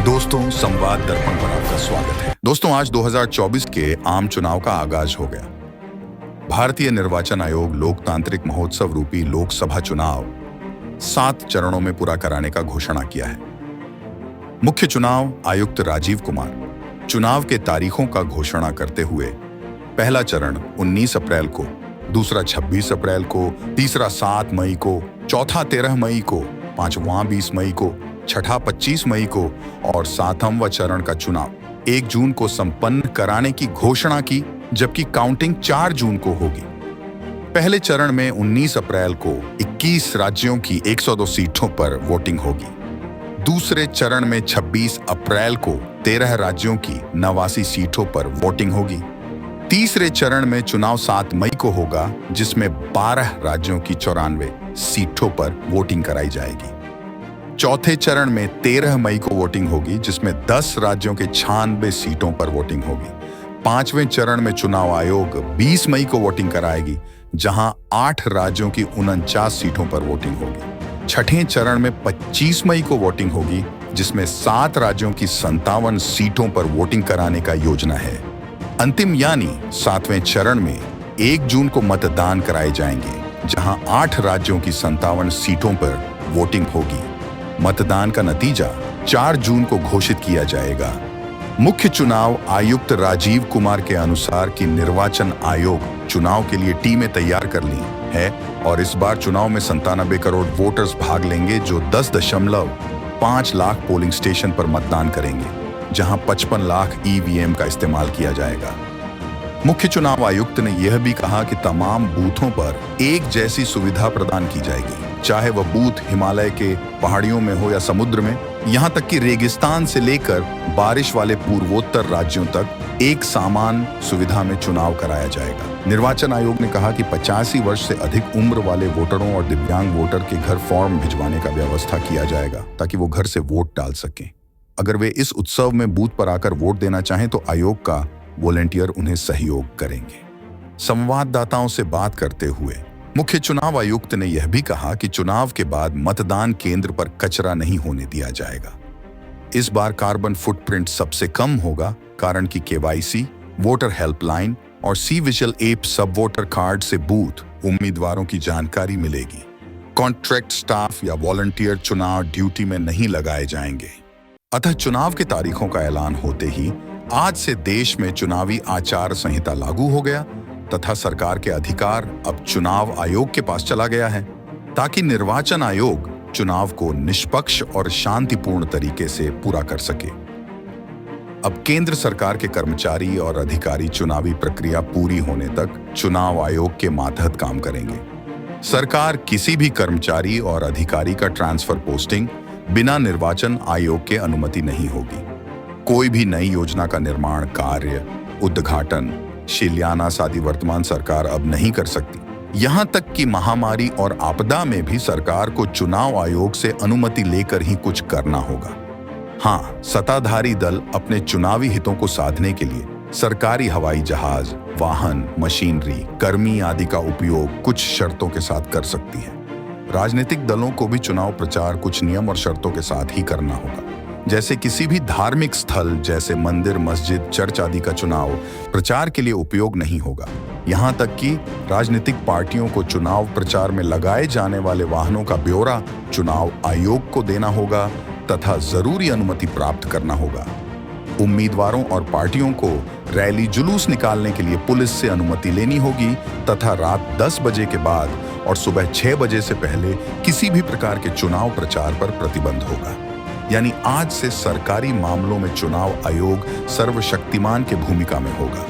दोस्तों, संवाद दर्पण पर आपका स्वागत है। दोस्तों, आज 2024 के आम चुनाव का आगाज हो गया। भारतीय निर्वाचन आयोग लोकतांत्रिक महोत्सव रूपी लोकसभा चुनाव 7 चरणों में पूरा कराने का घोषणा किया है। मुख्य चुनाव आयुक्त राजीव कुमार चुनाव के तारीखों का घोषणा करते हुए पहला चरण 19 अप्रैल को, दूसरा 26 अप्रैल को, तीसरा 7 मई को, चौथा 13 मई को, पांचवां 20 मई को, छठा 25 मई को और 7वां चरण का चुनाव 1 जून को संपन्न कराने की घोषणा की, जबकि काउंटिंग 4 जून को होगी। पहले चरण में 19 अप्रैल को 21 राज्यों की 102 सीटों पर वोटिंग होगी। दूसरे चरण में 26 अप्रैल को 13 राज्यों की 89 सीटों पर वोटिंग होगी। तीसरे चरण में चुनाव 7 मई को होगा, जिसमें 12 राज्यों की 94 सीटों पर वोटिंग कराई जाएगी। चौथे चरण में 13 मई को वोटिंग होगी, जिसमें 10 राज्यों के 96 सीटों पर वोटिंग होगी। पांचवें चरण में चुनाव आयोग 20 मई को वोटिंग कराएगी, जहां 8 राज्यों की 49 सीटों पर वोटिंग होगी। छठे चरण में 25 मई को वोटिंग होगी, जिसमें 7 राज्यों की 57 सीटों पर वोटिंग कराने का योजना है। अंतिम यानी 7वें चरण में 1 जून को मतदान कराए जाएंगे, जहां 8 राज्यों की 57 सीटों पर वोटिंग होगी। मतदान का नतीजा 4 जून को घोषित किया जाएगा। मुख्य चुनाव आयुक्त राजीव कुमार के अनुसार कि निर्वाचन आयोग चुनाव के लिए टीमें तैयार कर ली है और इस बार चुनाव में 97 करोड़ वोटर्स भाग लेंगे, जो 10.5 लाख पोलिंग स्टेशन पर मतदान करेंगे, जहां 55 लाख ईवीएम का इस्तेमाल किया जाएगा। मुख्य चुनाव आयुक्त ने यह भी कहा कि तमाम बूथों पर एक जैसी सुविधा प्रदान की जाएगी, चाहे वह बूथ हिमालय के पहाड़ियों में हो या समुद्र में, यहां तक कि रेगिस्तान से लेकर बारिश वाले पूर्वोत्तर राज्यों तक एक समान सुविधा में चुनाव कराया जाएगा। निर्वाचन आयोग ने कहा कि 85 वर्ष से अधिक उम्र वाले वोटरों और दिव्यांग वोटर के घर फॉर्म भिजवाने का व्यवस्था किया जाएगा, ताकि वो घर से वोट डाल सकें। अगर वे इस उत्सव में बूथ पर आकर वोट देना चाहें तो आयोग का वॉलंटियर उन्हें सहयोग करेंगे। संवाददाताओं से बात करते हुए मुख्य चुनाव आयुक्त ने यह भी कहा कि चुनाव के बाद मतदान केंद्र पर कचरा नहीं होने दिया जाएगा। इस बार कार्बन फुटप्रिंट सबसे कम होगा, कारण कि केवाईसी, वोटर हेल्पलाइन और सी विजिल ऐप सब वोटर कार्ड से बूथ उम्मीदवारों की जानकारी मिलेगी। कॉन्ट्रैक्ट स्टाफ या वॉलंटियर चुनाव ड्यूटी में नहीं लगाए जाएंगे। अतः चुनाव की तारीखों का ऐलान होते ही आज से देश में चुनावी आचार संहिता लागू हो गया तथा सरकार के अधिकार अब चुनाव आयोग के पास चला गया है, ताकि निर्वाचन आयोग चुनाव को निष्पक्ष और शांतिपूर्ण तरीके से पूरा कर सके। अब केंद्र सरकार के कर्मचारी और अधिकारी चुनावी प्रक्रिया पूरी होने तक चुनाव आयोग के मातहत काम करेंगे। सरकार किसी भी कर्मचारी और अधिकारी का ट्रांसफर पोस्टिंग बिना निर्वाचन आयोग के अनुमति नहीं होगी। कोई भी नई योजना का निर्माण कार्य, उद्घाटन, शिलान्यास आदि वर्तमान सरकार अब नहीं कर सकती। यहां तक कि महामारी और आपदा में भी सरकार को चुनाव आयोग से अनुमति लेकर ही कुछ करना होगा। हाँ, सत्ताधारी दल अपने चुनावी हितों को साधने के लिए सरकारी हवाई जहाज, वाहन, मशीनरी, कर्मी आदि का उपयोग कुछ शर्तों के साथ कर सकती है। राजनीतिक दलों को भी चुनाव प्रचार कुछ नियम और शर्तों के साथ ही करना होगा, जैसे किसी भी धार्मिक स्थल जैसे मंदिर, मस्जिद, चर्च आदि का चुनाव प्रचार के लिए उपयोग नहीं होगा। यहां तक कि राजनीतिक पार्टियों को चुनाव प्रचार में लगाए जाने वाले वाहनों का ब्यौरा चुनाव आयोग को देना होगा तथा जरूरी अनुमति प्राप्त करना होगा। उम्मीदवारों और पार्टियों को रैली जुलूस निकालने के लिए पुलिस से अनुमति लेनी होगी तथा रात 10 बजे के बाद और सुबह 6 बजे से पहले किसी भी प्रकार के चुनाव प्रचार पर प्रतिबंध होगा। यानी आज से सरकारी मामलों में चुनाव आयोग सर्वशक्तिमान की भूमिका में होगा।